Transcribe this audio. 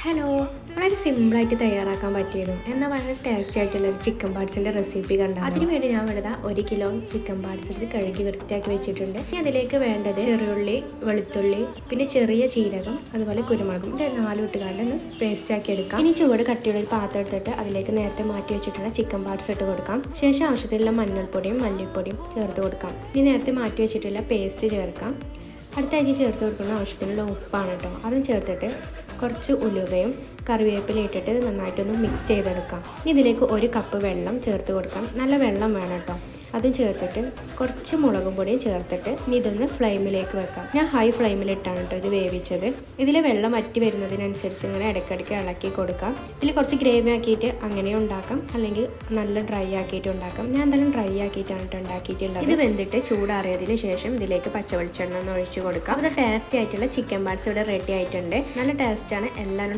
Hello, വളരെ സിമ്പിളായിട്ട് തയ്യാറാക്കാൻ പറ്റിയിരുന്നു എന്നാൽ വളരെ ടേസ്റ്റി ആയിട്ടുള്ള ഒരു ചിക്കൻ പാർട്സിൻ്റെ റെസിപ്പി കണ്ടാൽ അതിന് വേണ്ടി ഞാൻ ഇവിടെ 1 കിലോ ചിക്കൻ പാർട്സ് എടുത്ത് കഴുകി വൃത്തിയാക്കി വെച്ചിട്ടുണ്ട്. ഇനി അതിലേക്ക് വേണ്ടത് ചെറിയുള്ളി, വെളുത്തുള്ളി, പിന്നെ ചെറിയ ജീരകം, അതുപോലെ കുരുമുളകും ഇത് 4 ഇട്ടുകൊണ്ട് ഒന്ന് പേസ്റ്റ് ആക്കി എടുക്കാം. ഇനി ചുവട് കട്ടിയുള്ള ഒരു പാത്രം എടുത്തിട്ട് അതിലേക്ക് നേരത്തെ മാറ്റി വെച്ചിട്ടുള്ള ചിക്കൻ പാർട്സ് ഇട്ട് കൊടുക്കാം. ശേഷം ആവശ്യത്തിലുള്ള മഞ്ഞൾപ്പൊടിയും മല്ലിപ്പൊടിയും ചേർത്ത് കൊടുക്കാം. ഇനി നേരത്തെ മാറ്റി വെച്ചിട്ടുള്ള പേസ്റ്റ് ചേർക്കാം. അടുത്ത ആഴ്ച ചേർത്ത് കൊടുക്കുന്ന ആവശ്യത്തിനുള്ള ഉപ്പാണ് കേട്ടോ. അതും ചേർത്തിട്ട് കുറച്ച് ഉലുവയും കറിവേപ്പില ഇട്ടിട്ട് നന്നായിട്ടൊന്ന് മിക്സ് ചെയ്തെടുക്കാം. ഇനി ഇതിലേക്ക് 1 കപ്പ് വെള്ളം ചേർത്ത് കൊടുക്കാം. നല്ല വെള്ളം വേണം കേട്ടോ. അതും ചേർത്തിട്ട് കുറച്ച് മുളകും പൊടിയും ചേർത്തിട്ട് ഇനി ഇതൊന്ന് ഫ്ലെയിമിലേക്ക് വെക്കാം. ഞാൻ ഹൈ ഫ്ലെയിമിലിട്ടാണ് കേട്ടോ ഇത് വേവിച്ചത്. ഇതിൽ വെള്ളം വറ്റി വരുന്നതിനനുസരിച്ച് ഇങ്ങനെ ഇടയ്ക്കിടയ്ക്ക് ഇളക്കി കൊടുക്കാം. ഇതിൽ കുറച്ച് ഗ്രേവി ആക്കിയിട്ട് അങ്ങനെ ഉണ്ടാക്കാം, അല്ലെങ്കിൽ നല്ല ഡ്രൈ ആക്കിയിട്ട് ഉണ്ടാക്കാം. ഞാൻ എന്തായാലും ഡ്രൈ ആക്കിയിട്ടാണ് കേട്ടോ ഉണ്ടാക്കിയിട്ടുള്ളത്. ഇത് വെന്തിട്ട് ചൂടാറിയതിന് ശേഷം ഇതിലേക്ക് പച്ചവെളിച്ചെണ്ണ ഒന്ന് ഒഴിച്ച് കൊടുക്കാം. അത് ടേസ്റ്റി ആയിട്ടുള്ള ചിക്കൻ പാർട്സ് ഇവിടെ റെഡി ആയിട്ടുണ്ട്. നല്ല ടേസ്റ്റാണ്. എല്ലാവരും